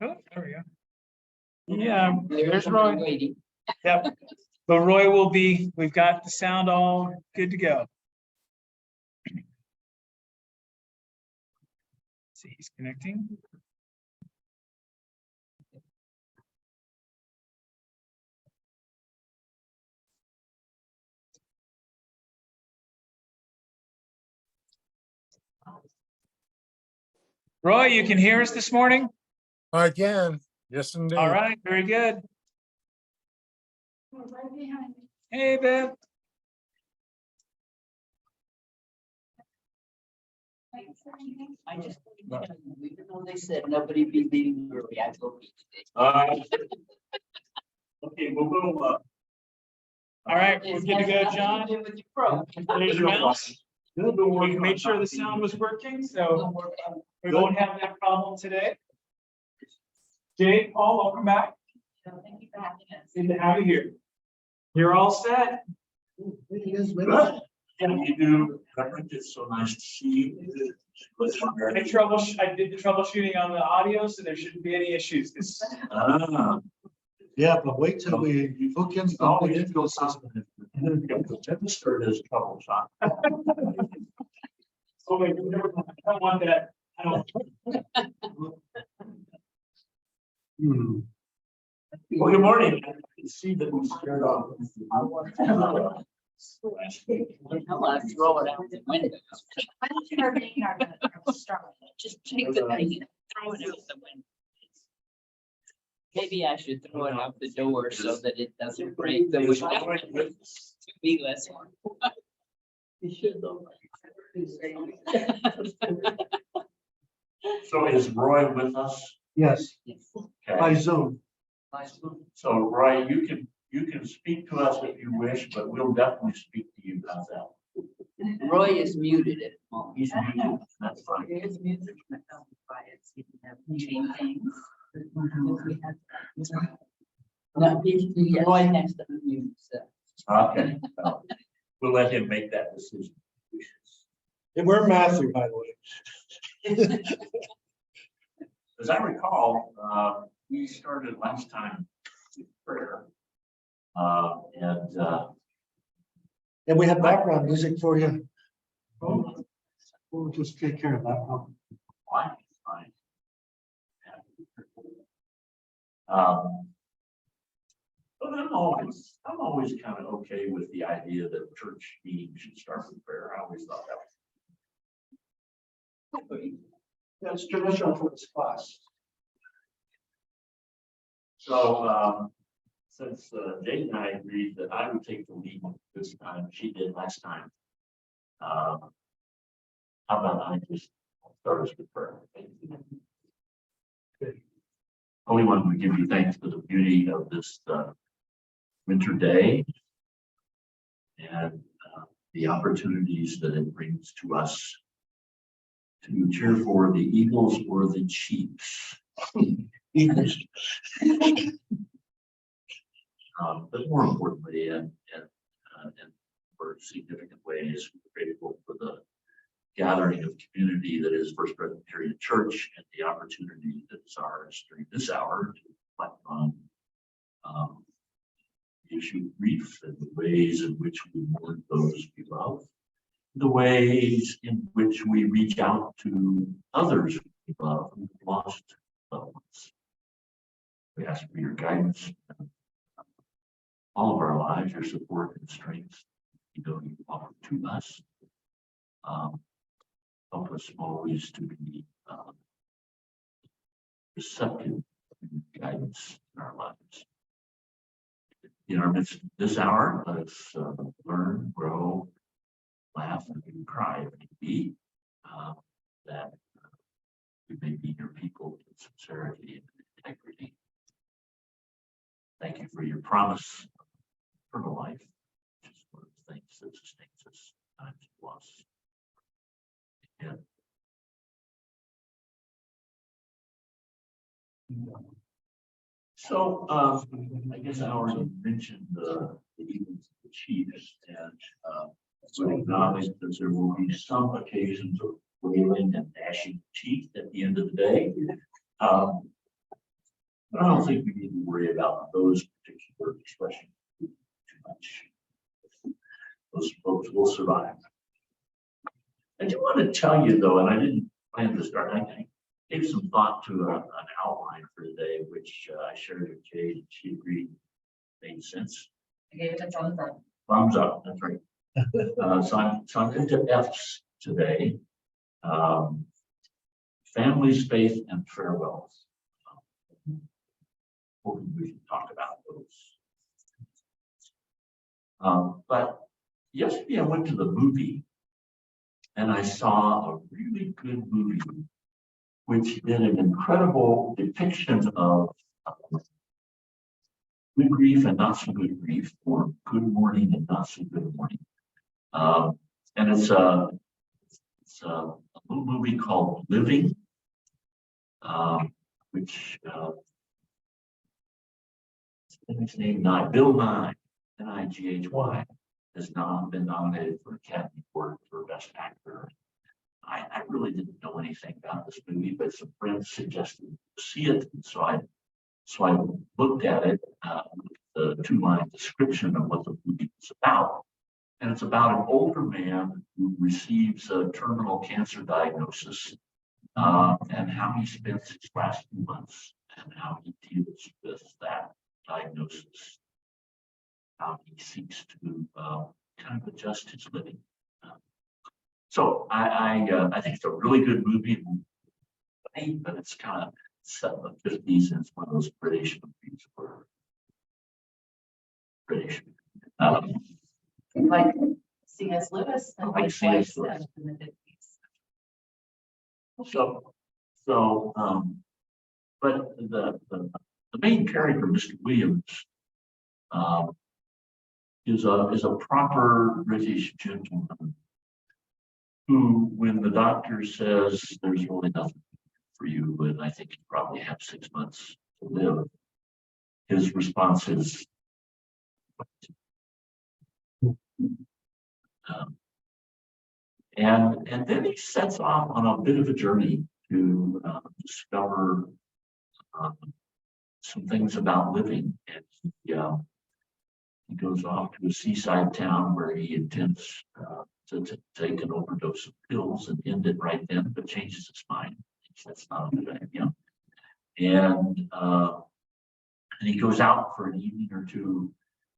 Oh, there we go. Yeah, there's Roy. Waiting. Yep. But Roy will be, we've got the sound all good to go. See, he's connecting. Roy, you can hear us this morning? I can, yes indeed. All right, very good. Hey, Beth. I just, even though they said nobody be leaving early, I will be today. Okay, we'll go, All right, we're good to go, John. With your pro. There's your mouse. We made sure the sound was working, so we won't have that problem today. Jay, Paul, welcome back. Thank you for having us. Good to have you here. You're all set. can you do, it's so nice to see you. I did the troubleshooting on the audio, so there shouldn't be any issues. Yeah, but wait till we hook in. Oh, we did go something. Registered as trouble shot. Oh, wait, I don't want that. I don't. Well, good morning. I can see that we scared off. I'll throw it out the window. I don't think our main are gonna start. Just take the thing, throw it out the window. Maybe I should throw it out the door so that it doesn't break the window. To be less. You should though. So is Roy with us? Yes, by Okay. Zoom. So Roy, you can speak to us if you wish, but we'll definitely speak to you about that. Roy is muted at the moment. He's muted. That's fine. No, he's Roy next to the mute, so. Okay. We'll let him make that decision. And we're Matthew, by the way. As I recall, we started last time with prayer. And And we have background music for you. We'll just take care of that problem. fine, fine. But I'm always kind of okay with the idea that church meeting should start with prayer. I always thought that was. That's traditional for this class. So, since Jane and I agreed that I would take the lead this time, she did last time. How about I just start us with prayer? Holy One, we give you thanks for the beauty of this winter day and the opportunities that it brings to us to cheer for the Eagles or the Chiefs. Eagles. But more importantly, and for significant ways, we're grateful for the gathering of community that is First Presbyterian Church and the opportunity that is ours during this hour to reflect on the issue of grief and the ways in which we mourn those we love, the ways in which we reach out to others we love who have lost loved ones. We ask for your guidance in all of our lives, your support and strength you offer to us. Help us always to be receptive to guidance in our lives. In our midst this hour, let us learn, grow, laugh, and even cry if need be, that we may be your people in sincerity and integrity. Thank you for your promise of eternal life, which is one of the things that sustains us in times of loss. And so I guess I already mentioned the Eagles and the Chiefs, and so acknowledge that there will be some occasions of wailing and gnashing teeth at the end of the day. But I don't think we need to worry about those particular expressions too much. Those folks will survive. I do want to tell you though, and I didn't plan to start, I gave some thought to an outline for today, which I shared with Jade, and she agreed made sense. I gave it a thumbs up. Thumbs up, that's right. So I'm into F's today. Families, faith, and farewells. Hoping we can talk about those. But yesterday I went to the movie and I saw a really good movie which did an incredible depiction of good grief and not so good grief, or good morning and not so good morning. And it's a little movie called Living, which his name Bill Nye, N-I-G-H-Y, has now been nominated for Academy Award for Best Actor. I really didn't know anything about this movie, but some friends suggested to see it, and so I looked at it, the 2-line description of what the movie was about. And it's about an older man who receives a terminal cancer diagnosis, and how he spends his last few months and how he deals with that diagnosis, how he seeks to kind of adjust his living. So I think it's a really good movie, but it's kind of set in the 50s, and it's one of those British movies where British. Like C.S. Lewis and Like his C.S. wife Lewis. said in the 50s. But the main character, Mr. Williams, is a proper British gentleman who, when the doctor says there's really nothing for you, and I think you probably have 6 months to live, his response is, and then he sets off on a bit of a journey to discover some things about living, and he goes off to a seaside town where he intends to take an overdose of pills and end it right then, but changes his mind. That's not a good idea. And he goes out for an evening or two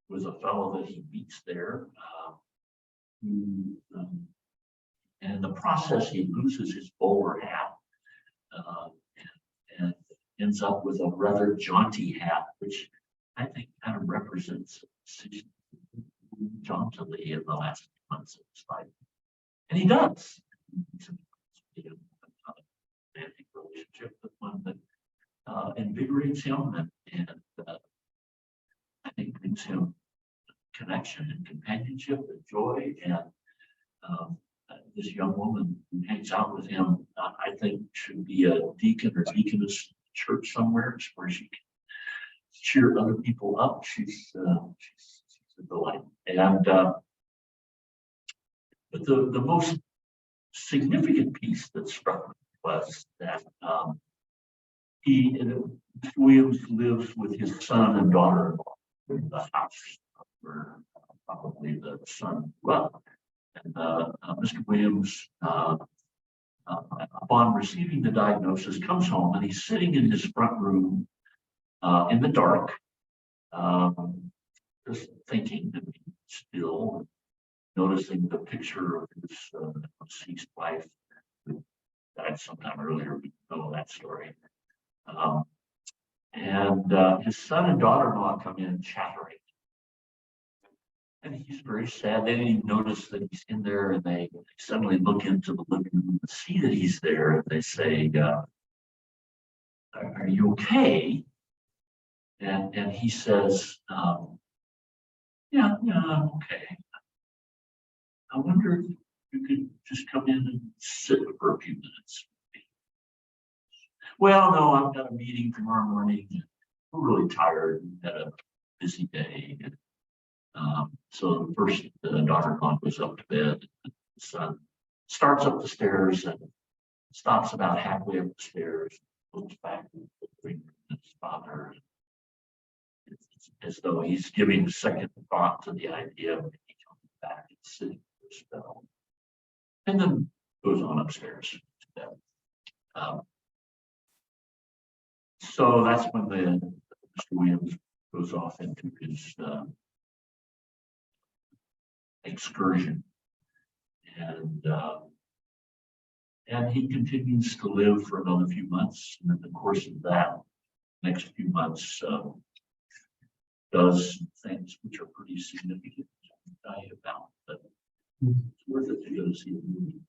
with a fellow that he meets there. And in the process, he loses his bowler hat and ends up with a rather jaunty hat, which I think kind of represents jauntily in the last few months of his life. And he does. He's a romantic relationship with one that invigorates him and I think brings him connection and companionship and joy. And this young woman who hangs out with him, I think should be a deacon or deaconess church somewhere where she can cheer other people up. She's a delight. And but the most significant piece that struck me was that Williams lives with his son and daughter-in-law in the house where probably the son grew up. And Mr. Williams, upon receiving the diagnosis, comes home and he's sitting in his front room in the dark, just thinking and being still, noticing the picture of his deceased wife who died sometime earlier. We know that story. And his son and daughter-in-law come in chattering. And he's very sad. They didn't even notice that he's in there, and they suddenly look into the living room and see that he's there. And they say, are you okay? And he says, yeah, I'm okay. I wonder if you could just come in and sit for a few minutes. Well, no, I've got a meeting tomorrow morning. We're really tired. We had a busy day. So the first daughter-in-law goes up to bed. The son starts up the stairs and stops about halfway up the stairs, looks back and his father. It's as though he's giving second thought to the idea of maybe coming back and sitting for a spell. And then goes on upstairs to bed. So that's when Mr. Williams goes off into his excursion. And he continues to live for another few months. And in the course of that next few months, does things which are pretty significant to tell you about, but it's worth it to go to see the movie.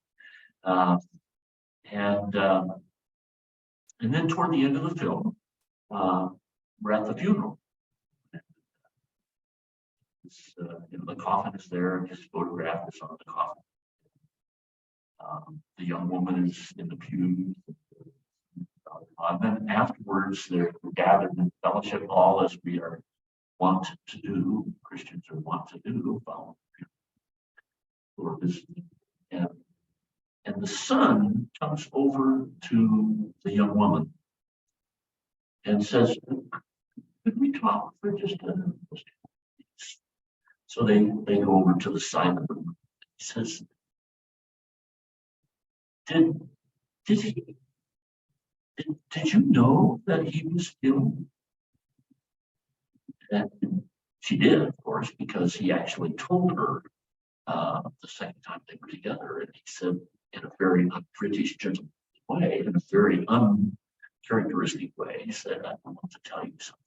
And then toward the end of the film, we're at the funeral. The coffin is there, and his photograph is on the coffin. The young woman is in the pew. And then afterwards, they're gathered in fellowship hall, as we are wont to do. Christians are wont to do, following or visiting. And the son comes over to the young woman and says, "Could we talk for just a minute?" So they go over to the side of the room. He says, Did you know that he was ill? And she did, of course, because he actually told her the second time they were together. And he said, in a very un-British gentleman way, in a very uncharacteristic way, he said, "I want to tell you something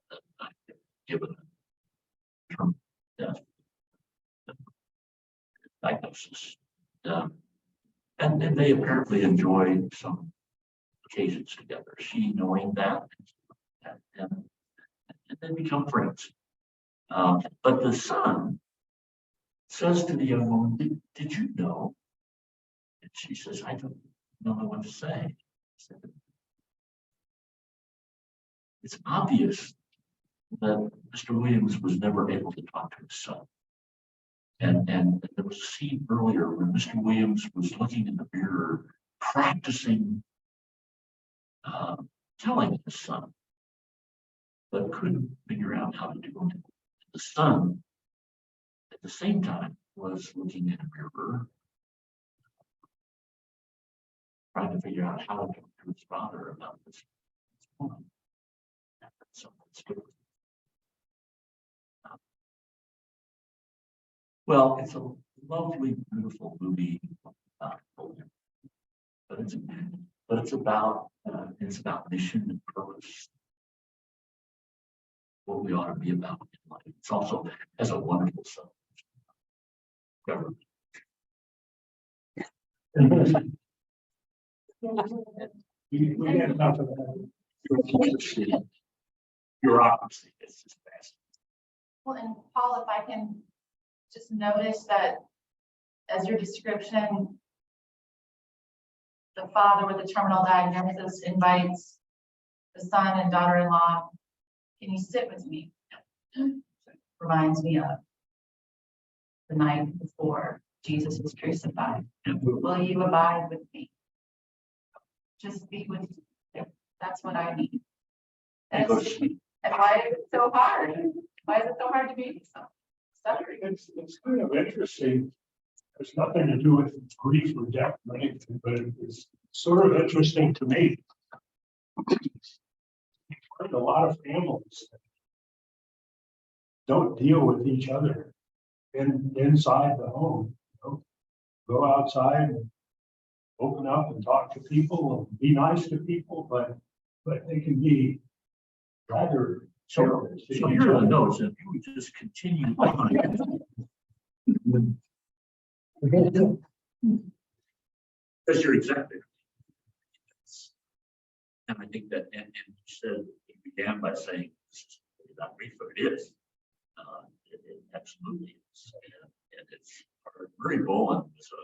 that I've given a term death diagnosis." And then they apparently enjoy some occasions together. She knowing that, and they become friends. But the son says to the young woman, did you know? And she says, "I don't know what to say." It's obvious that Mr. Williams was never able to talk to his son. And there was a scene earlier where Mr. Williams was looking in the mirror, practicing telling his son, but couldn't figure out how to do it. The son, at the same time, was looking in a mirror, trying to figure out how to talk to his father about this woman. Well, it's a lovely, beautiful movie, but it's about mission and purpose. What we ought to be about in life. It's also has a wonderful subject. Government. We had enough of that. Bureaucracy is just fast. Well, and Paul, if I can just notice that as your description, the father with the terminal diagnosis invites the son and daughter-in-law, "Can you sit with me?" Reminds me of the night before Jesus was crucified. Will you abide with me? Just be with me. That's what I need. And why is it so hard? Why is it so hard to be so suffering? It's kind of interesting. There's nothing to do with grief or death or anything, but it's sort of interesting to me. Quite a lot of families don't deal with each other inside the home. Go outside and open up and talk to people and be nice to people, but they can be rather. So here are the notes, and if you would just continue on. Because you're exactly right. And I think that, and you said, you began by saying, this is not brief, but it is. It absolutely is. And it's Murray Boland is a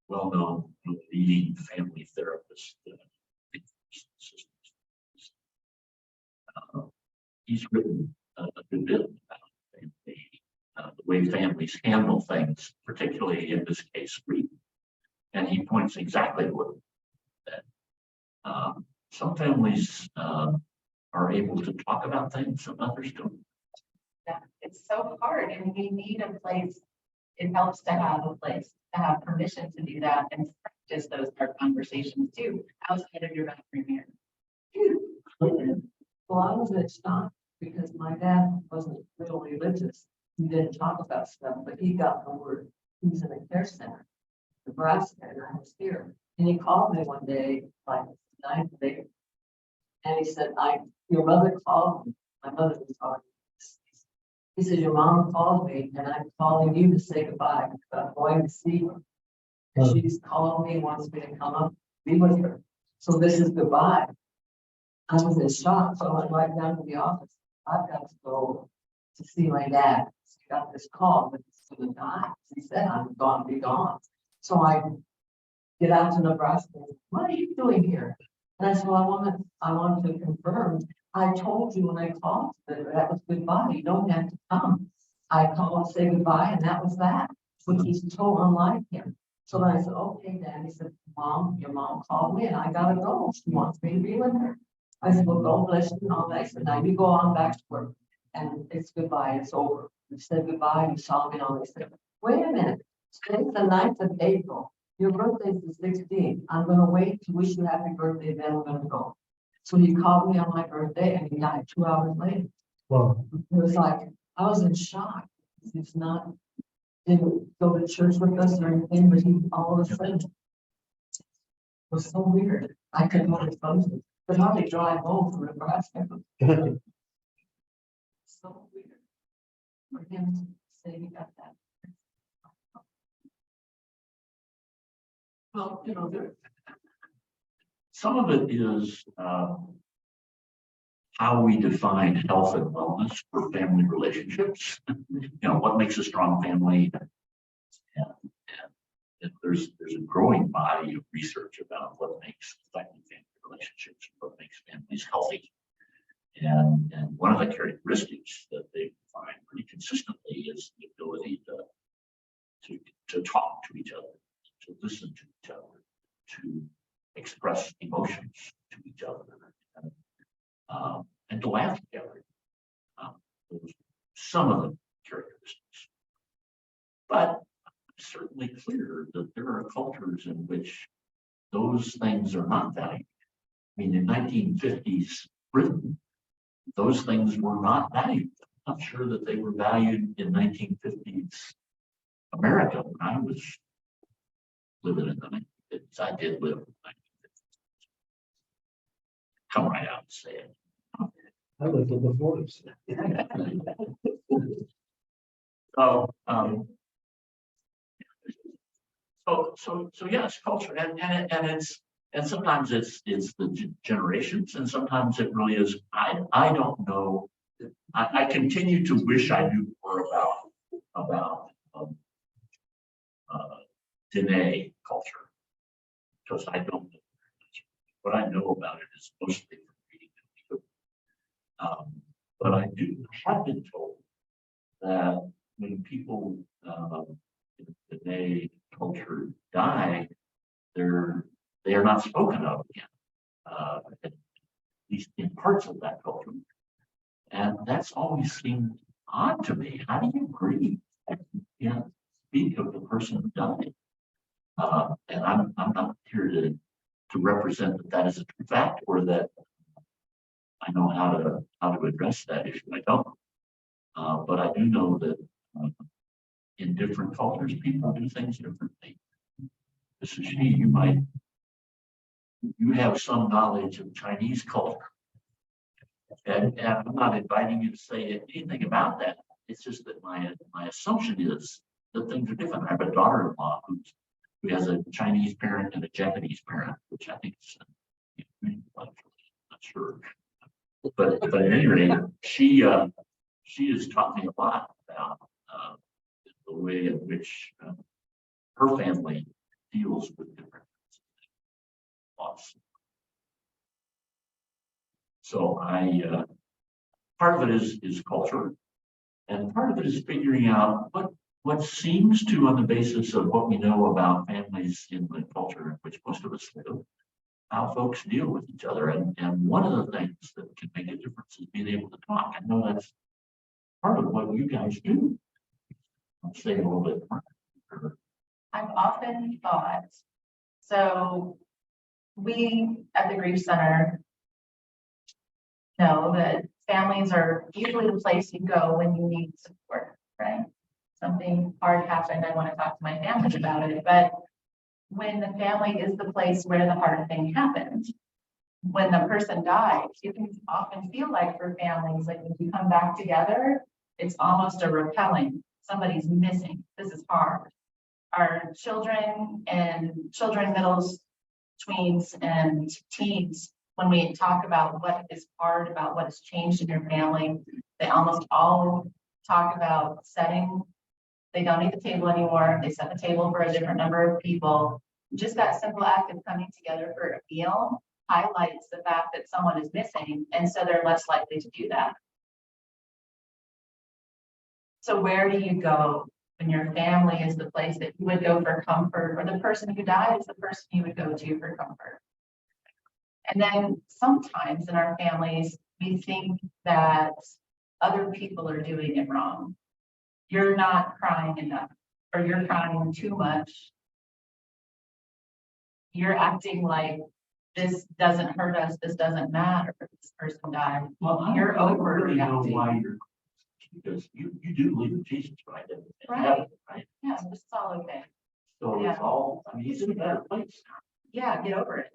well-known leading family therapist. He's written a good bit about the way families handle things, particularly in this case, grief. And he points exactly what that some families are able to talk about things and others don't. Yeah, it's so hard and we need a place. It helps to have a place, to have permission to do that and practice those hard conversations too, outside of your bathroom mirror. Well, I was at shock because my dad wasn't real religious. He didn't talk about stuff, but he got the word. He was in a care center, Nebraska, and I was here. And he called me one day, like 9th day. And he said, your mother called me. My mother was talking. He said, your mom called me and I'm calling you to say goodbye. I'm going to see her. And she's called me, wants me to come up, be with her. So this is goodbye. I was in shock, so I went right down to the office. I've got to go to see my dad. He got this call, but he's gonna die. He said, I'm gonna be gone. So I get out to Nebraska. What are you doing here? And I said, well, I want to confirm. I told you when I called that was goodbye. You don't have to come. I called to say goodbye, and that was that, which is so unlike him. So then I said, okay, Dad. He said, Mom, your mom called me and I gotta go. She wants me to be with her. I said, well, God bless you and all that. I said, now you go on back to work and it's goodbye. It's over. You said goodbye. You saw me on. I said, wait a minute. Today's the 9th of April. Your birthday's the 16th. I'm going to wait to wish you happy birthday. Then I'm going to go. So he called me on my birthday and he died 2 hours later. Well, It was like, I was in shock. He's didn't go to church with us or anything, but he all of a sudden was so weird. I couldn't understand it. But how they drive home from Nebraska. So weird. For him to say he got that. Well, some of it is how we define health and wellness for family relationships. What makes a strong family, and there's a growing body of research about what makes effective family relationships, what makes families healthy. And one of the characteristics that they find pretty consistently is the ability to talk to each other, to listen to each other, to express emotions to each other, and to laugh together. Those are some of the characteristics. But it's certainly clear that there are cultures in which those things are not valued. I mean, in 1950s Britain, those things were not valued. I'm not sure that they were valued in 1950s America when I was living in the 1950s. I did live in the 1950s. Come right out and say it. I lived in the 40s. So yes, culture, and sometimes it's the generations, and sometimes it really is. I don't know. I continue to wish I knew more about Diné culture, because I don't know. What I know about it is mostly from reading it. But I do have been told that when people in the Diné culture die, they are not spoken of again, at least in parts of that culture. And that's always seemed odd to me. How do you grieve? You can't speak of the person who died. And I'm not here to represent that is a true fact or that I know how to address that issue. I don't. But I do know that in different cultures, people do things differently. This is you have some knowledge of Chinese culture. And I'm not inviting you to say anything about that. It's just that my assumption is that things are different. I have a daughter-in-law who has a Chinese parent and a Japanese parent, which I think is not sure. But at any rate, she has taught me a lot about the way in which her family deals with different loss. So part of it is culture, and part of it is figuring out what seems to, on the basis of what we know about families in the culture in which most of us live, how folks deal with each other. And one of the things that can make a difference is being able to talk. I know that's part of what you guys do. I'll say a little bit more. I've often thought, so we at the Grief Center know that families are usually the place you go when you need support, right? Something hard happened, I want to talk to my family about it, but when the family is the place where the hard thing happened, when the person dies, you can often feel like for families, like when you come back together, it's almost a repelling. Somebody's missing. This is hard. Our children, middles, tweens, and teens, when we talk about what is hard, about what has changed in your family, they almost all talk about setting. They don't need the table anymore. They set the table for a different number of people. Just that simple act of coming together for a meal highlights the fact that someone is missing, and so they're less likely to do that. So where do you go when your family is the place that you would go for comfort, or the person who died is the person you would go to for comfort? And then sometimes in our families, we think that other people are doing it wrong. You're not crying enough, or you're crying too much. You're acting like this doesn't hurt us, this doesn't matter, this person died. Well, You're I don't really know overreacting. why you're, because you do believe in Jesus, right? And Right. heaven, right? Yeah, it's all okay. So Yeah. it's all, I mean, he's in a better place now. Yeah, get over it.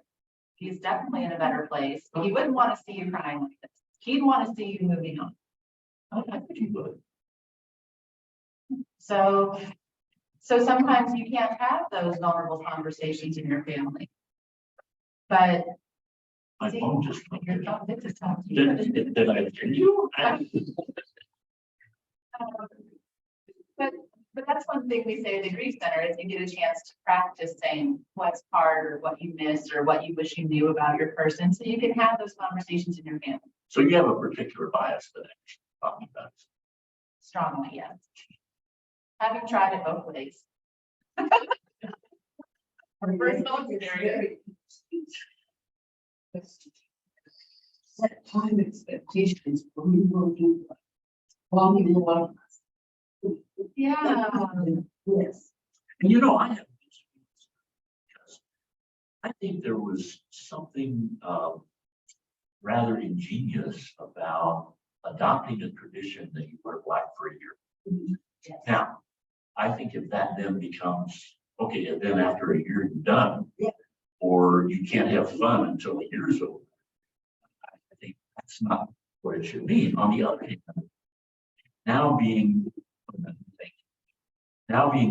He's definitely in a better place. He wouldn't want to see you crying like this. He'd want to see you moving on. I think he would. So sometimes you can't have those vulnerable conversations in your family. But My see, phone just. your phone did just talk to you. Did I hear you? But that's one thing we say at the Grief Center is you get a chance to practice saying what's hard or what you missed or what you wish you knew about your person, so you can have those conversations in your family. So you have a particular bias that I'm talking about. Strongly, yes. Having tried it both ways. Personal experience. Set time expectations for me will do. Well, we want. Yeah. Yes. And you know, I have. Because I think there was something rather ingenious about adopting a tradition that you wear black for a year. Yes. Now, I think if that then becomes, okay, and then after a year you're done. Yeah. Or you can't have fun until the year's over. I think that's not what it should be. On the other hand, now being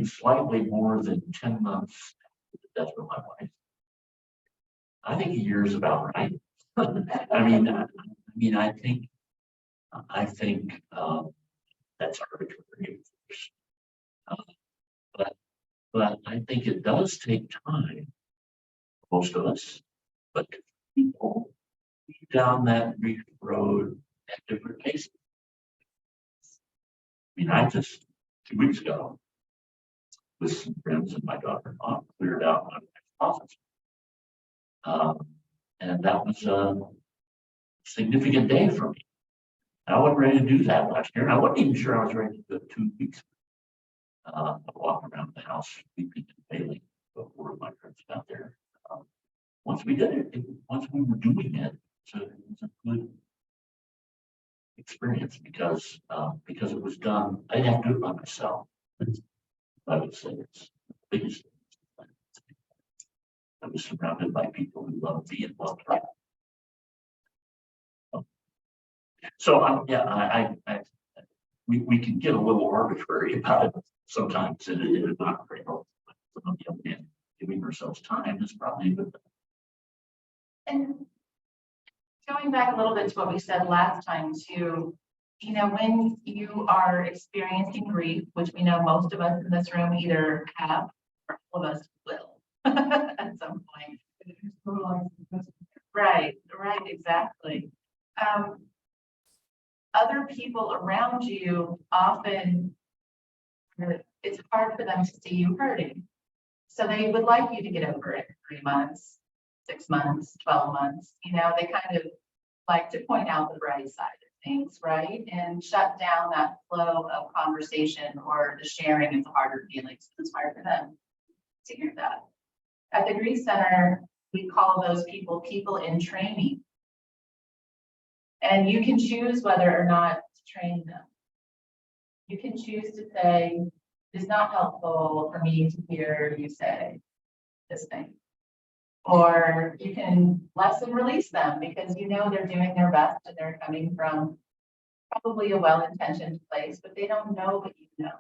slightly more than 10 months after the death of my wife, I think a year is about right. I mean, I think that's arbitrary. But I think it does take time, most of us, but people down that road at different paces. I mean, I just 2 weeks ago, with some friends and my daughter-in-law, cleared out my office. And that was a significant day for me. I wasn't ready to do that last year. I wasn't even sure I was ready to do it 2 weeks ago. I walked around the house, weeping and failing before my friends got there. Once we did it, once we were doing it, so it was a good experience because it was done. I didn't have to do it by myself. I would say it's the biggest. I was surrounded by people who love me and loved her. So we can get a little arbitrary about it sometimes, and it is not very helpful. But on the other hand, giving ourselves time is probably a good thing. And going back a little bit to what we said last time too, you know, when you are experiencing grief, which we know most of us in this room either have or all of us will at some point. Right, exactly. Other people around you often, it's hard for them to see you hurting. So they would like you to get over it in 3 months. 6 months, 12 months, they kind of like to point out the bright side of things, right? And shut down that flow of conversation or the sharing of the harder feelings. It's hard for them to hear that. At the Grief Center, we call those people in training. And you can choose whether or not to train them. You can choose to say, it's not helpful for me to hear you say this thing. Or you can lesson release them because they're doing their best and they're coming from probably a well-intentioned place, but they don't know what you know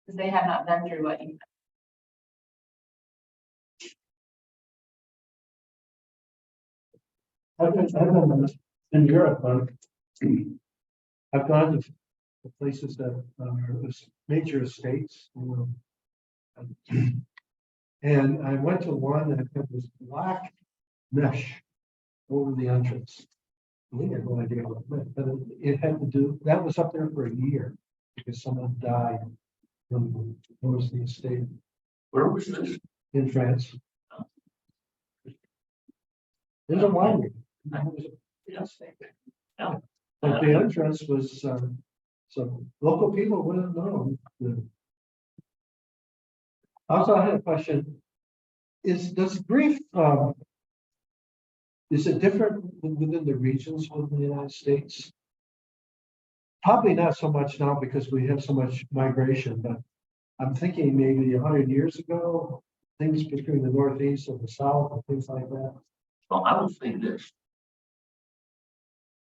because they have not been through what you know. I've been in Europe. I've gone to places that are major estates. And I went to one that had this black mesh over the entrance. We had no idea what it meant, but it had to do, that was up there for a year because someone died from the estate Where was this? in France. There's a winery. Yes. But the entrance was, so local people wouldn't know. Also, I had a question. Does grief, is it different within the regions within the United States? Probably not so much now because we have so much migration, but I'm thinking maybe 100 years ago, things between the Northeast and the South and things like that. Well, I will say this.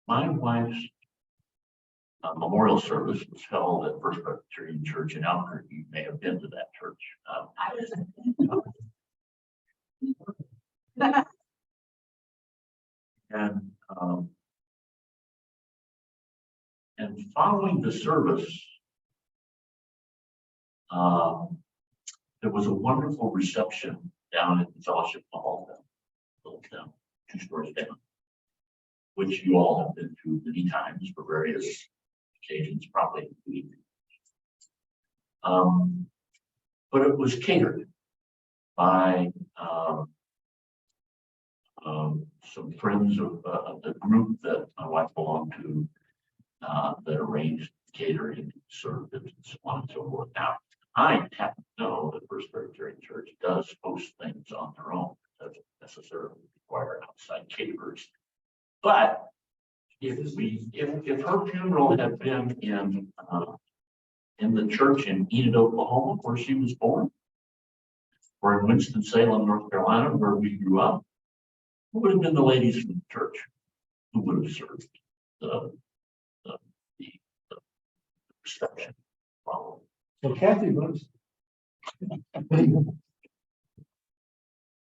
My wife's memorial service was held at First Presbyterian Church in Albuquerque. You may have been to that church. I was And following the service, there was a wonderful reception down at the Fellowship Hall, down 2 stories down, which you all have been to many times for various occasions, probably. But it was catered by some friends of the group that my wife belonged to, that arranged catering, served it, and so on and so forth. Now, I happen to know that First Presbyterian Church does host things on their own. Doesn't necessarily require outside caterers. But if her funeral had been in the church in Enid, Oklahoma, where she was born, or in Winston-Salem, North Carolina, where we grew up, who would have been the ladies from the church who would have served the reception? Probably. So Kathy runs.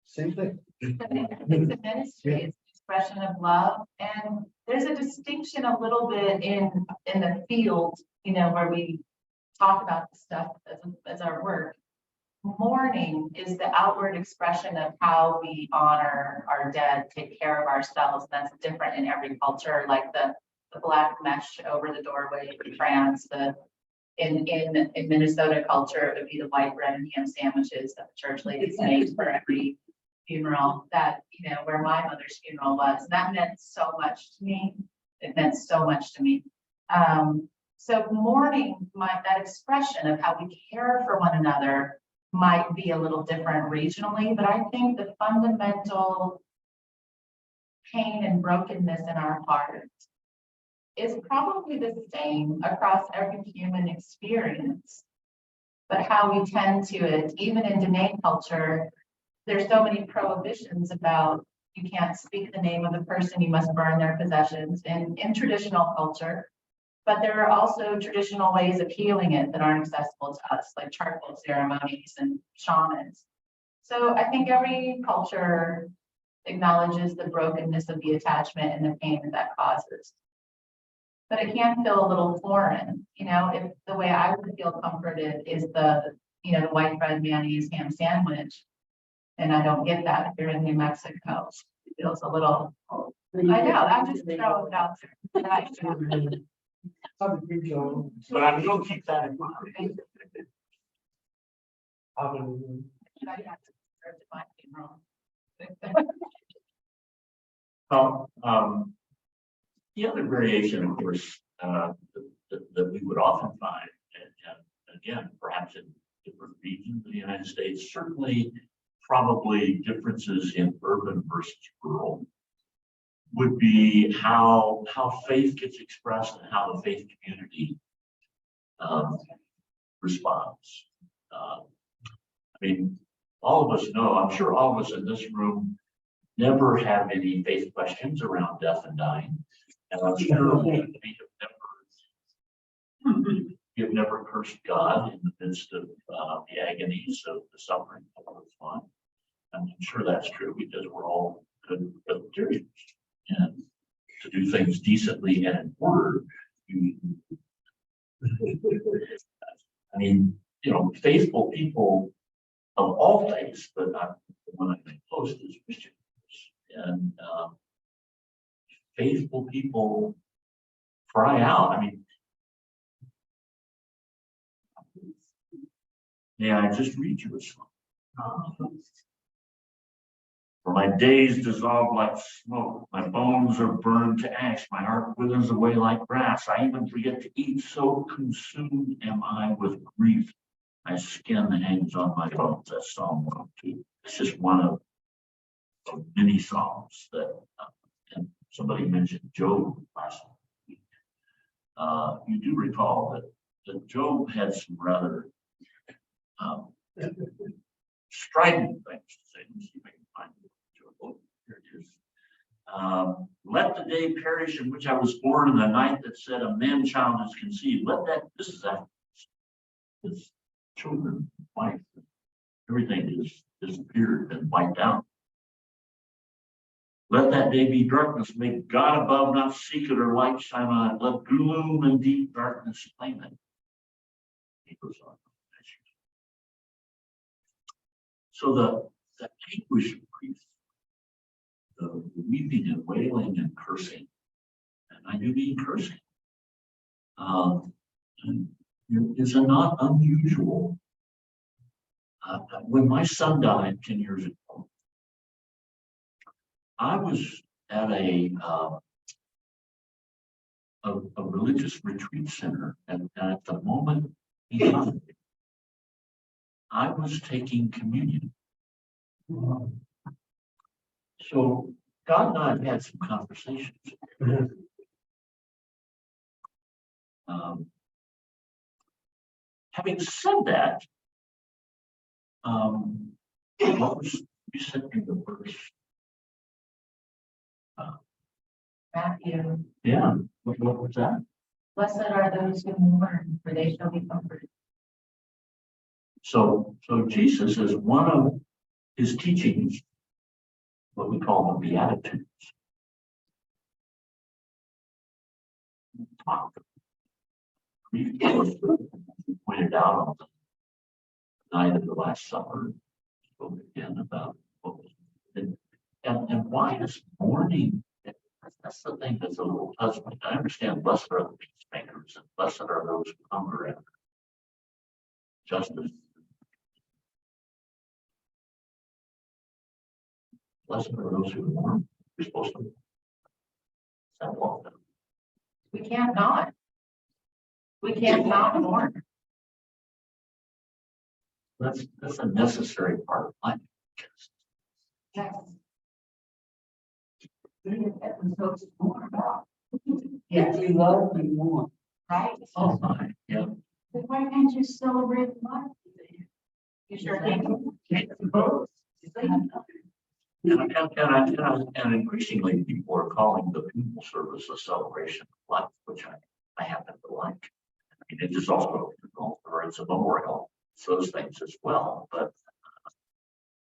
Same thing. It's a ministry, it's an expression of love, and there's a distinction a little bit in the field, where we talk about the stuff as our work. Mourning is the outward expression of how we honor our dead, take care of ourselves. That's different in every culture, like the black mesh over the doorway in France, in Minnesota culture, it would be the white bread and ham sandwiches that the church ladies made for every funeral, that where my mother's funeral was. That meant so much to me. It meant so much to me. So mourning, that expression of how we care for one another might be a little different regionally, but I think the fundamental pain and brokenness in our hearts is probably the same across every human experience. But how we tend to it, even in Dene culture, there's so many prohibitions about you can't speak the name of the person, you must burn their possessions in traditional culture. But there are also traditional ways of healing it that aren't accessible to us, like charcoal ceremonies and shamans. So I think every culture acknowledges the brokenness of the attachment and the pain that causes. But it can feel a little foreign, if the way I would feel comforted is the white bread mayonnaise ham sandwich. And I don't get that here in New Mexico. It feels a little, I know, I'm just throwing it out there. Right. But I'm going to keep that in mind. I have to serve at my funeral. Well, the other variation, of course, that we would often find, and again, perhaps in different regions of the United States, certainly probably differences in urban versus rural, would be how faith gets expressed and how the faith community responds. I mean, all of us know, I'm sure all of us in this room never have any faith questions around death and dying. And I'm sure we have never cursed God in the midst of the agonies of the suffering of our life. I'm sure that's true because we're all good Presbyterians. And to do things decently and in order, I mean, you know, faithful people of all faiths, but not the one I think most is Christians. And faithful people cry out. I mean, may I just read you a song? For my days dissolve like smoke, my bones are burned to ash, my heart withers away like grass. I even forget to eat, so consumed am I with grief. My skin hangs on my bones. That's Psalm 102. It's just one of many songs that, and somebody mentioned Job last week. You do recall that Job had some rather strident things to say. You may find it. Here it is. Let the day perish in which I was born, and the night that said a man child is conceived. Let that, this is that, his children, wife, everything is disappeared and wiped out. Let that day be darkness, make God above not seek it or light shine on it. Let gloom and deep darkness claim it. He goes on. So the anguish of grief, the weeping and wailing and cursing, and I do mean cursing, is not unusual. When my son died 10 years ago, I was at a religious retreat center, and at the moment he died, I was taking communion. So God and I have had some conversations. Having said that, what was you said in the verse? Matthew, Yeah, what was that? blessed are those who mourn, for they shall be comforted. So Jesus, is one of his teachings, what we call the Beatitudes. We pointed out on the night of the Last Supper, spoke again about what was, and why is mourning? That's the thing that's a little puzzling. I understand blessed are the peacemakers, and blessed are those who hunger after justice. Blessed are those who mourn. You're supposed to. That walk. We can't not. We can't not mourn. That's a necessary part of life. Yes. Yes, we love you more. Right? Oh my, yeah. Then why can't you celebrate life? You sure can. And increasingly people are calling the funeral service a celebration of life, which I happen to like. I mean, it is also or it's a memorial, it's those things as well, but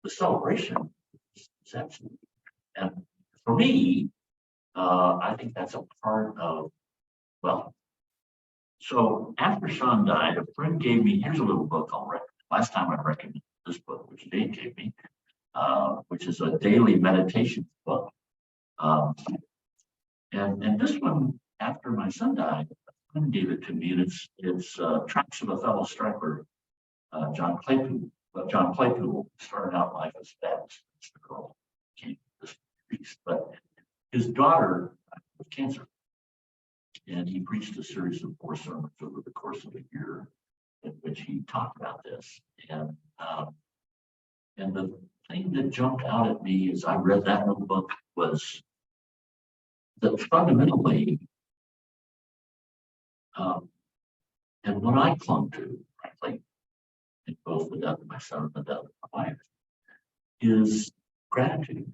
the celebration is absolutely, and for me, I think that's a part of, well, so after Sean died, a friend gave me, here's a little book I'll recommend. Last time I recommended this book, which Dave gave me, which is a daily meditation book. And this one, after my son died, a friend gave it to me, and it's Tracks of a Fellow Striper, John Claypool. But John Claypool started out life as a Baptist girl, came to this priest, but his daughter with cancer. And he preached a series of 4 sermons over the course of a year in which he talked about this. And the thing that jumped out at me as I read that notebook was that fundamentally, and what I clung to, frankly, in both the death of my son and the death of my wife, is gratitude,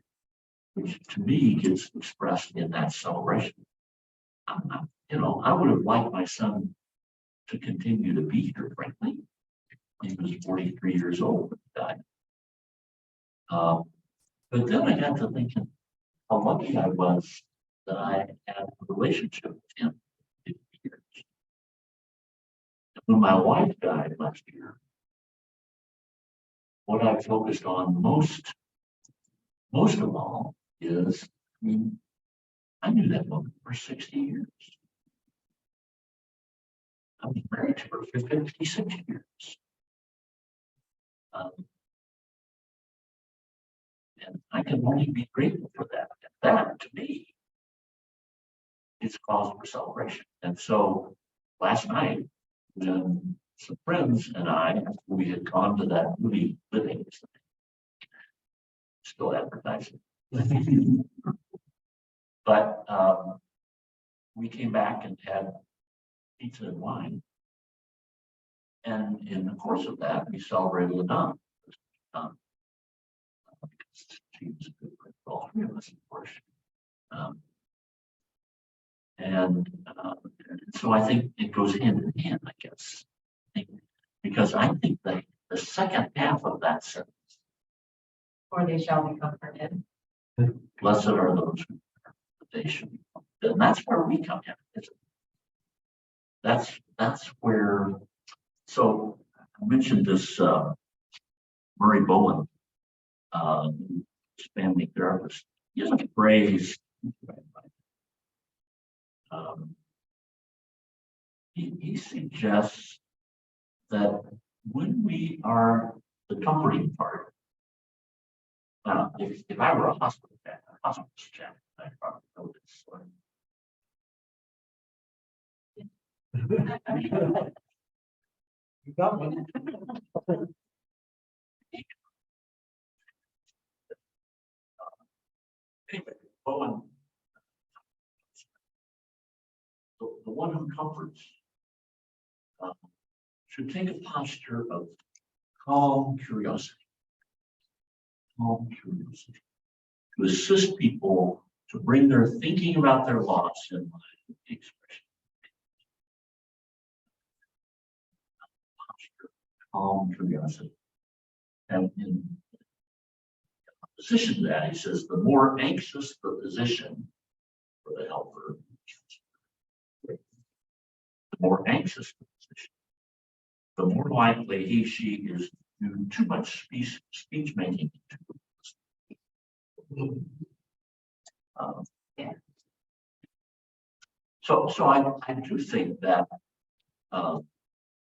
which to me gets expressed in that celebration. I would have liked my son to continue to be here, frankly. He was 43 years old when he died. But then I got to thinking how lucky I was that I had a relationship with him for 50 years. When my wife died last year, what I focused on most of all is, I knew that woman for 60 years. I was married to her for 56 years. And I can only be grateful for that. That, to me, is cause for celebration. And so last night, when some friends and I, we had gone to that movie Living, still advertising. But we came back and had pizza and wine. And in the course of that, we celebrated Ladonna. She was a good friend for all 3 of us, of course. And so I think it goes hand in hand, I guess. Because I think that the second half of that sentence, Or they shall be comforted. blessed are those who they should be. And that's where we come in. That's where, so I mentioned this Murray Bowen, family therapist. He has a phrase. He suggests that when we are the comforting part, if I were a hospital chaplain, I'd probably know this story. You got one. Anyway, Bowen, the one who comforts, should take a posture of calm curiosity. Calm curiosity. To assist people to bring their thinking about their loss in line with the expression. Posture, calm curiosity. And in opposition to that, he says, the more anxious the physician for the helper, the more anxious the physician, the more likely he, she is to do too much speech making. So I do think that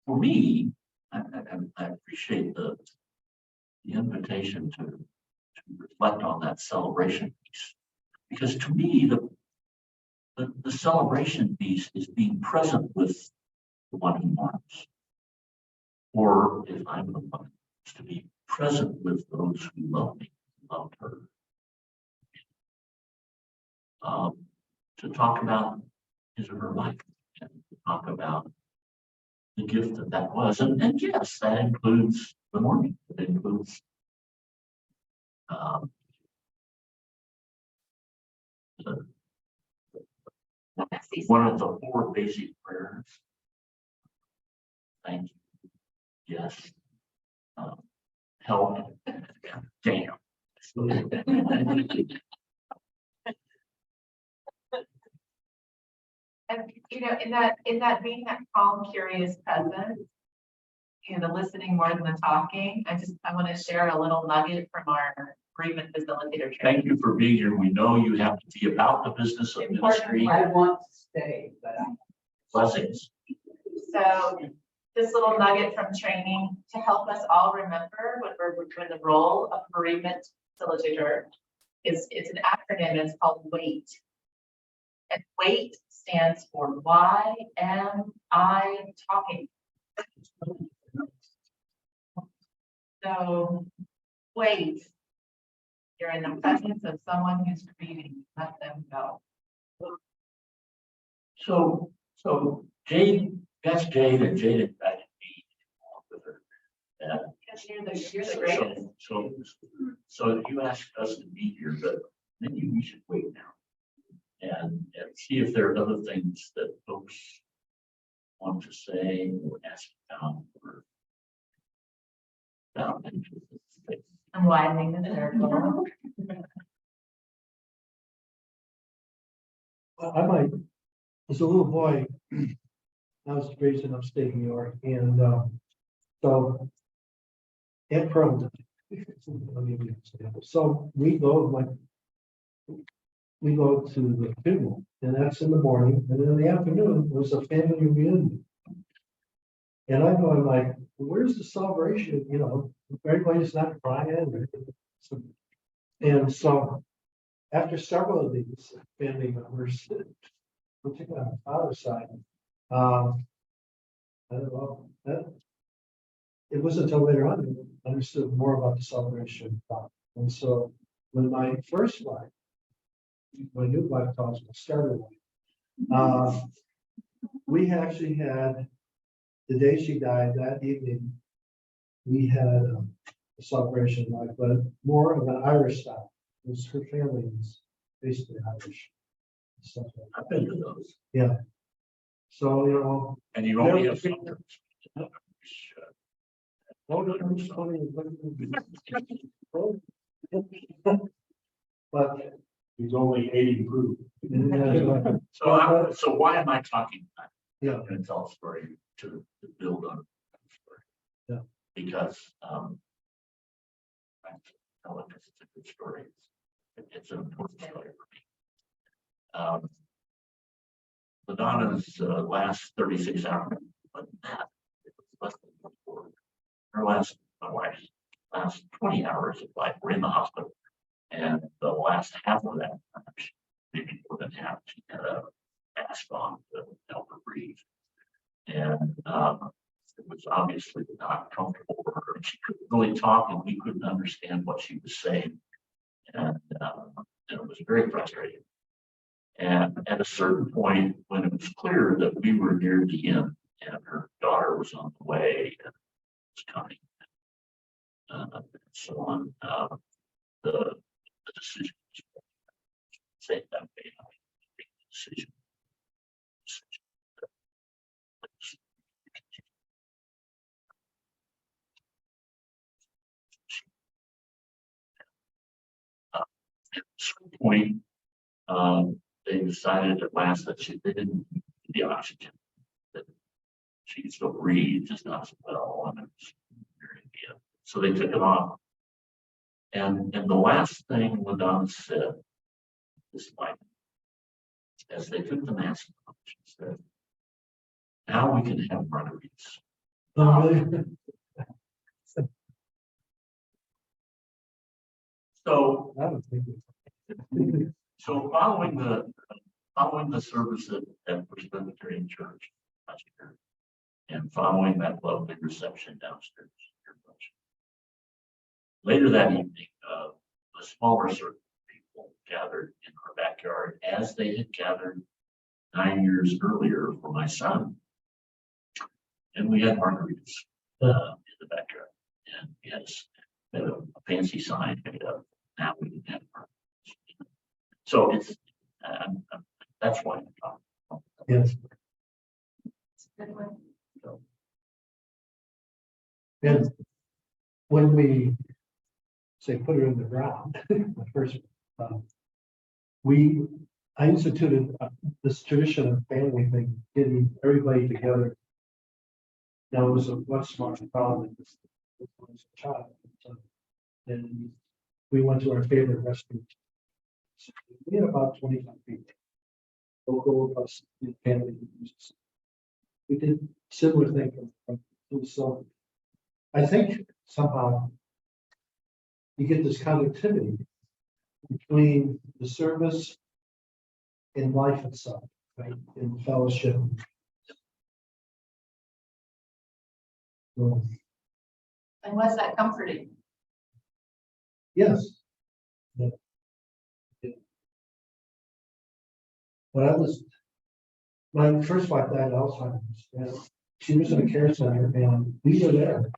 for me, I appreciate the invitation to reflect on that celebration piece, because to me the celebration piece is being present with the one who mourns, or if I'm the one, it's to be present with those who love me, loved her. To talk about his or her life, and to talk about the gift that was, and yes, that includes the mourning. It includes one of the 4 basic prayers. Thank you. Yes. Help. Damn. And in that being that calm, curious presence, the listening more than the talking, I want to share a little nugget from our bereavement facilitator training. Thank you for being here. We know you have to be about the business of ministry. I want to stay, but Blessings. So this little nugget from training to help us all remember when we're in the role of bereavement facilitator. it's an acronym, it's called WAIT. And WAIT stands for why am I talking? So, wait. You're in the presence of someone who's grieving, let them go. So Jade, that's Jade, and Jade invited me along with her. And Because you're the greatest. so you asked us to be here, but maybe we should wait now. And see if there are other things that folks want to say or ask about or. About. I'm widening the circle. I might, as a little boy, I was raised in upstate New York, and so at prom time, let me give you an example. So we go to the funeral, and that's in the morning, and then in the afternoon was a family reunion. And I'm going like, where's the celebration? You know, everybody's not crying. And so after several of these family members, particularly on the father's side, I don't know, it wasn't until later on I understood more about the celebration. And so when my first wife, my new wife calls me, started wife, we actually had, the day she died, that evening, we had a celebration like, but more of an Irish style. It was her family was basically Irish. Stuff like I've been to those. that. So, you know, And you only have some. but He's only 80 proof. So why am I talking? Yeah. I'm gonna tell a story to build on. a story. Yeah. Because, I tell it because it's a good story. It's an important story for me. Madonna's last 36 hours, but that, it was less than 24. Her last, my wife's last 20 hours of life were in the hospital. And the last half of that, maybe more than half, she had a mask on to help her breathe. And it was obviously not comfortable for her. She couldn't really talk, and we couldn't understand what she was saying. And it was very frustrating. And at a certain point, when it was clear that we were near the end and her daughter was on the way and was coming, and so on, the decision was say that way, I make the decision. At a certain point, they decided at last that they didn't need the oxygen, that she could still breathe, just not so well. And it was very good. So they took it off. And the last thing Madonna said, this like, as they took the mask off, she said, now we can have margaritas. really? So I don't think it- So following the service at Presbyterian Church last year, and following that lovely reception downstairs. Later that evening, a smaller circle of people gathered in our backyard as they had gathered 9 years earlier for my son. And we had margaritas in the backyard, and we had a fancy sign made up. Now we can have margaritas. So it's, that's why I'm talking. Yes. Good one. And when we say put it in the ground, the first, I instituted this tradition of family thing, getting everybody together. Now it was a much smaller problem than this was a child. And we went to our favorite restaurant. We had about 25 people. Local of us, family. We did similar thing so I think somehow you get this connectivity between the service and life itself, right, in fellowship. So, And was that comforting? yes. Yeah. Yeah. When I was, my first wife died of Alzheimer's, and she was in a care center, and we were there.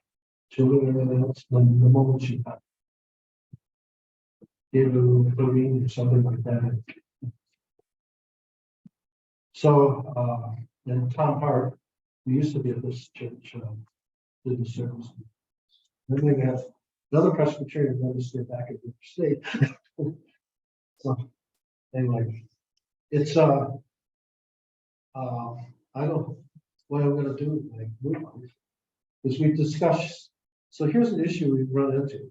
Children and everything else, when the moment she died. Gave her a little pudding or something like that. So, and Tom Hart, we used to be at this church, did the service. Then we have another Presbyterian minister back at the state. So, anyway, it's, I don't, what I'm gonna do, like, move on, is we discuss, so here's an issue we've run into.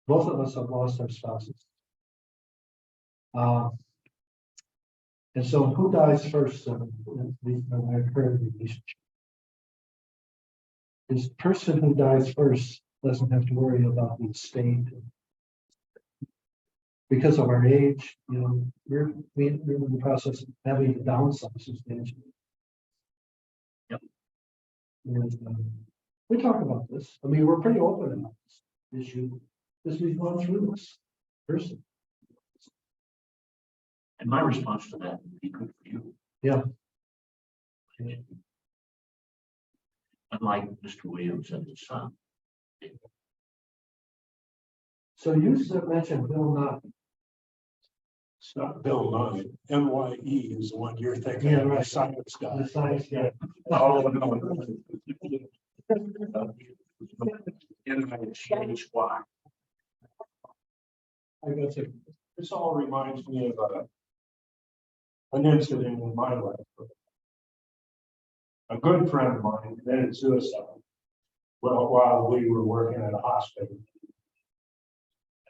Both of us have lost our spouses. And so who dies first in our current relationship? This person who dies first doesn't have to worry about the estate. Because of our age, you know, we're in the process of having to downsize substantially. Yep. And we talk about this. I mean, we're pretty open about this issue because we've gone through this person. And my response to that would be good for you. Yeah. Unlike Mr. Williams and his son. So you mentioned Bill Nye. It's not Bill Nye, NYE is the one you're thinking Yeah, of, the right. science guy. The science guy. Oh, no. And I changed why. I got you. This all reminds me of an incident in my life. A good friend of mine committed suicide. Well, while we were working at a hospital. And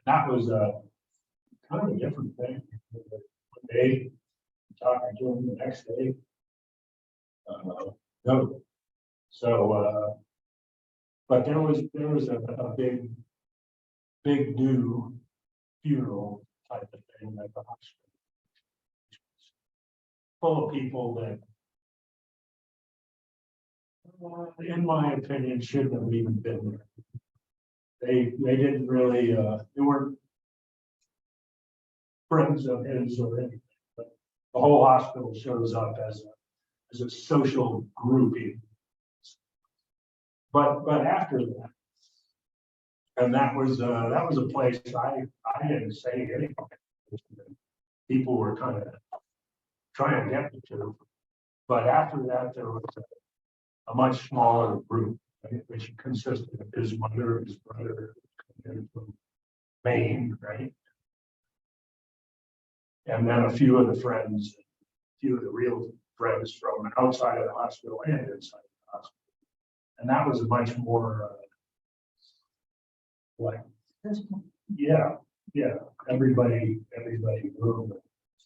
that was a kind of a different thing. One day, talking to him the next day. No. So, but there was a big do funeral type of thing at the hospital. Full of people that, in my opinion, shouldn't have even been there. They didn't really, they weren't friends of his or anything, but the whole hospital shows up as a social grouping. But after that, and that was a place I didn't say anything. People were kind of trying to get me to, but after that, there was a much smaller group, right, which consisted of his mother, his brother, and from Maine, right? And then a few of the friends, a few of the real friends from outside of the hospital and inside the hospital. And that was a much more like, yeah, everybody knew,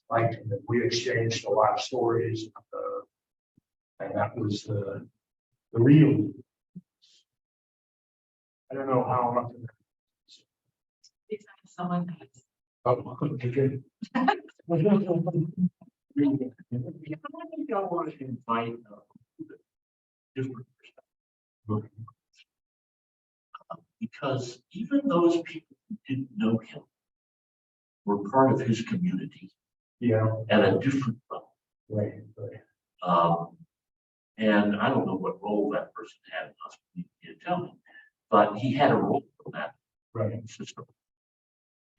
liked him. We exchanged a lot of stories, and that was the real. I don't know how much. Anytime someone dies. Oh, okay. I want to invite different perspectives. Because even those people who didn't know him were part of his community Yeah, at a different level. right. And I don't know what role that person had in us, you can't tell me, but he had a role in that Right. system.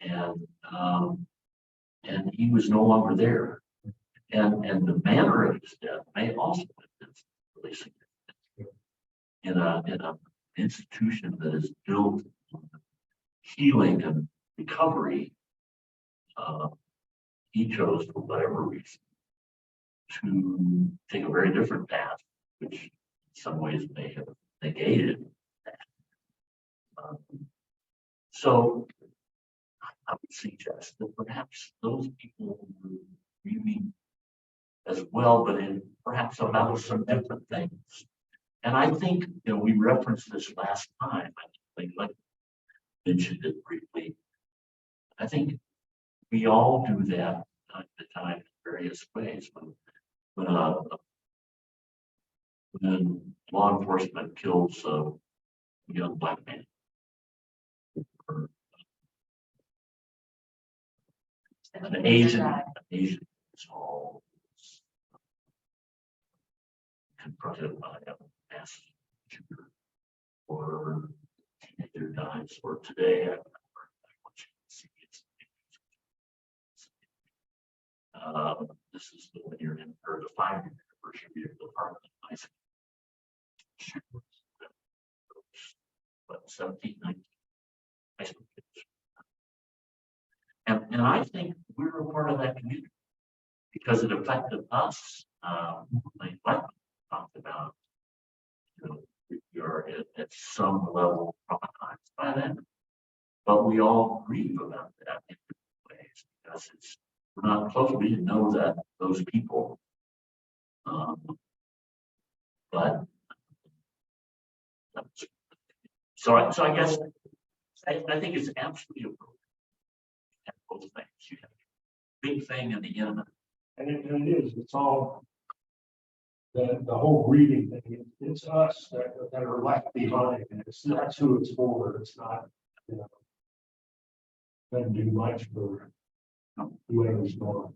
And he was no longer there. And the manner of his death may also have been really significant in an institution that is built on healing and recovery. He chose, for whatever reason, to take a very different path, which in some ways may have negated that. So I would suggest that perhaps those people were grieving as well, but in perhaps about some different things. And I think, we referenced this last time. I think I mentioned it briefly. I think we all do that time to time in various ways. When law enforcement kills a young black man. Or an Asian is all confronted by a mass shooter. Or teenager dies, or today, I want you to see it. This is the 1 year or the 5-year anniversary of the Department of High School. But 17, 19 high school kids. And I think we're a part of that community because it affected us. Like talked about, we are at some level traumatized by that, but we all grieve about that in different ways because we're not close. We didn't know that those people, but so I guess I think it's absolutely appropriate. You have both things. You have the big thing and the intimate. And it is, it's all. The whole grieving thing, it's us that are left behind, and that's who it's for. It's not, doesn't do much for whoever's going.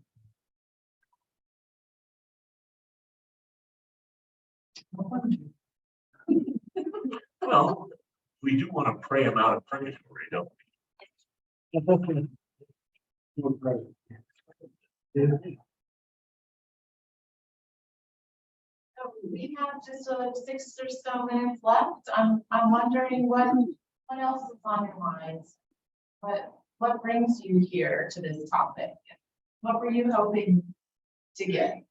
Well, we do want to pray them out of purgatory, don't we? So we have just 6 or so minutes left. I'm wondering what else is on your minds? What brings you here to this topic? What were you hoping to get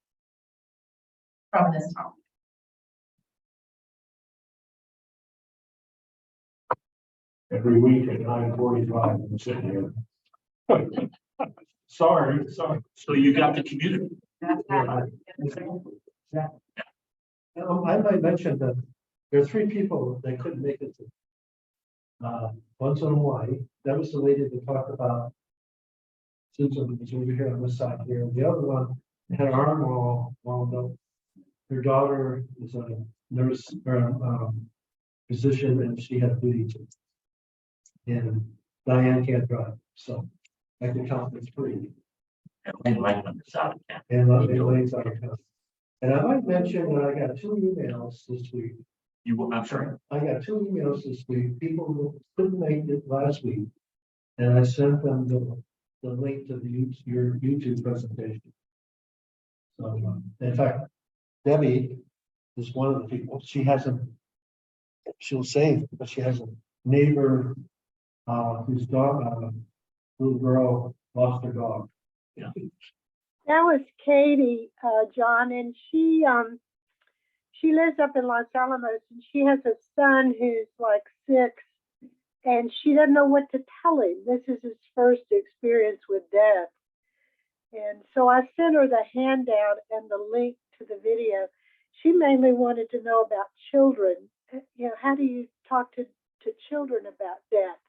from this topic? Every week at 9:45, I'm sitting here. Sorry. So you got the community. I might mention that there are 3 people that couldn't make it. One's in Hawaii. That was the lady that talked about Susan was over here on this side here. The other one had her arm all wound up. Her daughter is a nurse or physician, and she had duty to. And Diane can't drive, so I can count as 3. And Lane Lightman is out of town. And Elaine's out of town. And I might mention that I got 2 emails this week. I'm sorry. I got 2 emails this week, people who couldn't make it last week. And I sent them the link to your YouTube presentation. So, in fact, Debbie is one of the people, she'll say, but she has a neighbor, whose dog, little girl lost her dog. Yeah. That was Katie, John, and she lives up in Los Alamos, and she has a son who's like 6, and she doesn't know what to tell him. This is his first experience with death. And so I sent her the handout and the link to the video. She mainly wanted to know about children. How do you talk to children about death?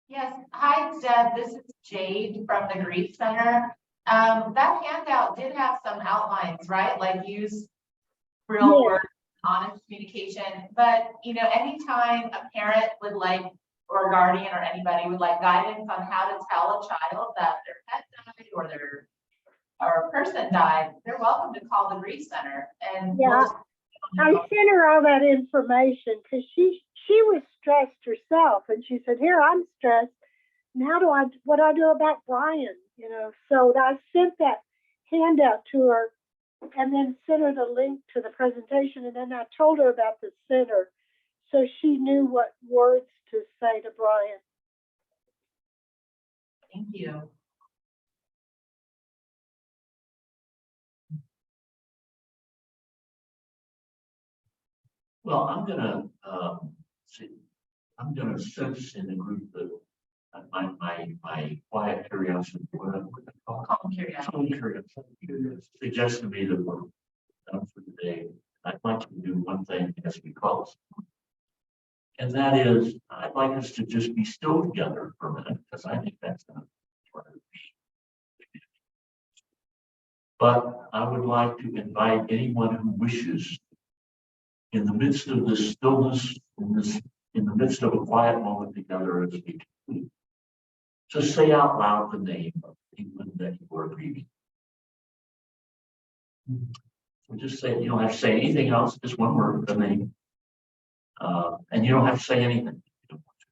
Yes, hi Deb, this is Jade from the Grief Center. That handout did have some outlines, right? Like use real words, honest communication. But anytime a parent would like, or a guardian or anybody would like guidance on how to tell a child that their pet died or a person died, they're welcome to call the Grief Center. And I sent her all that information because she was stressed herself, and she said, "Here, I'm stressed. And what do I do about Brian?" So I sent that handout to her, and then sent her the link to the presentation, and then I told her about the center, so she knew what words to say to Brian. Thank you. Well, I'm gonna sense in the group that my quiet curiosity, Calm curiosity. calm curiosity suggests to me that we're done for the day. I'd like to do one thing as we close. And that is, I'd like us to just be still together for a minute, because I think that's gonna. But I would like to invite anyone who wishes, in the midst of this stillness, in the midst of a quiet moment together as we conclude, to say out loud the name of England that you are grieving. So just say, you don't have to say anything else, just one word, the name. And you don't have to say anything. If you don't want to.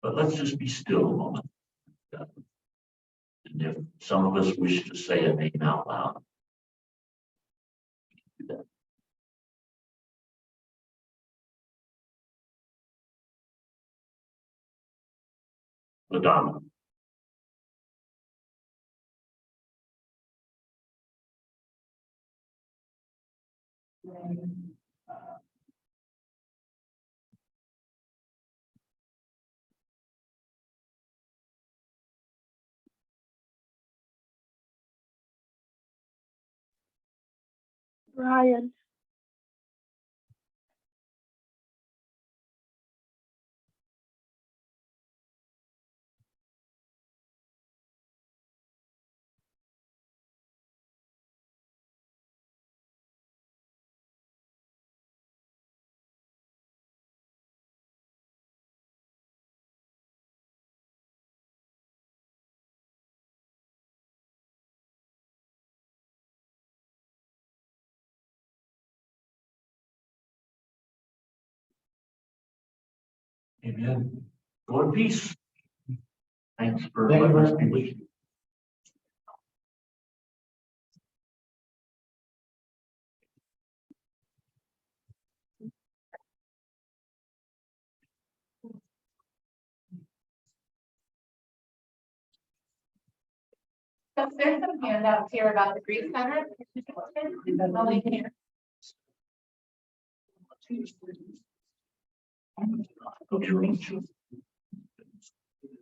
But let's just be still a moment. And if some of us wish to say a name out loud, we can do that. Madonna. Brian, Amen. Go in peace. Thanks for Thank you letting us very be much. with you. So there's some handouts here about the Grief Center. Only here.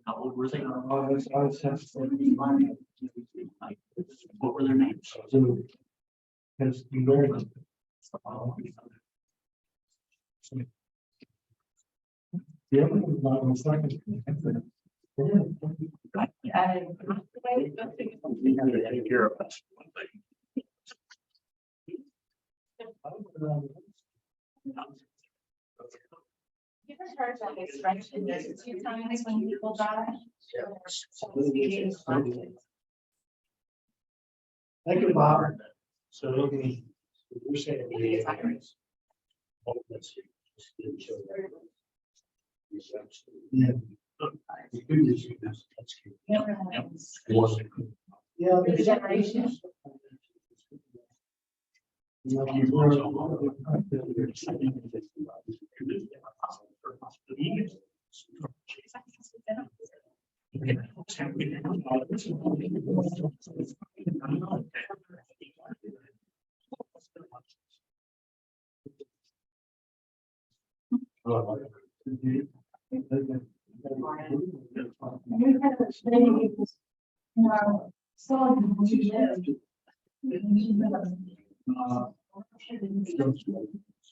How old were they? I was What were their names? so. Has been very. The other one was like. We had to take care of us. You ever heard of this expression, there's 2 times when people die? Thank you, Bob. So we're saying. Yeah. Yeah. The generation.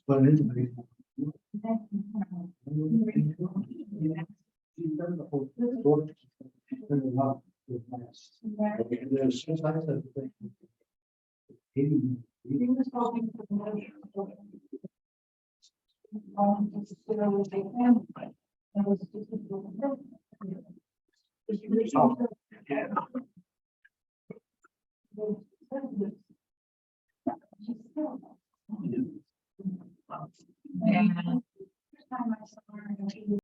But anyway. There's sometimes I think. Yeah.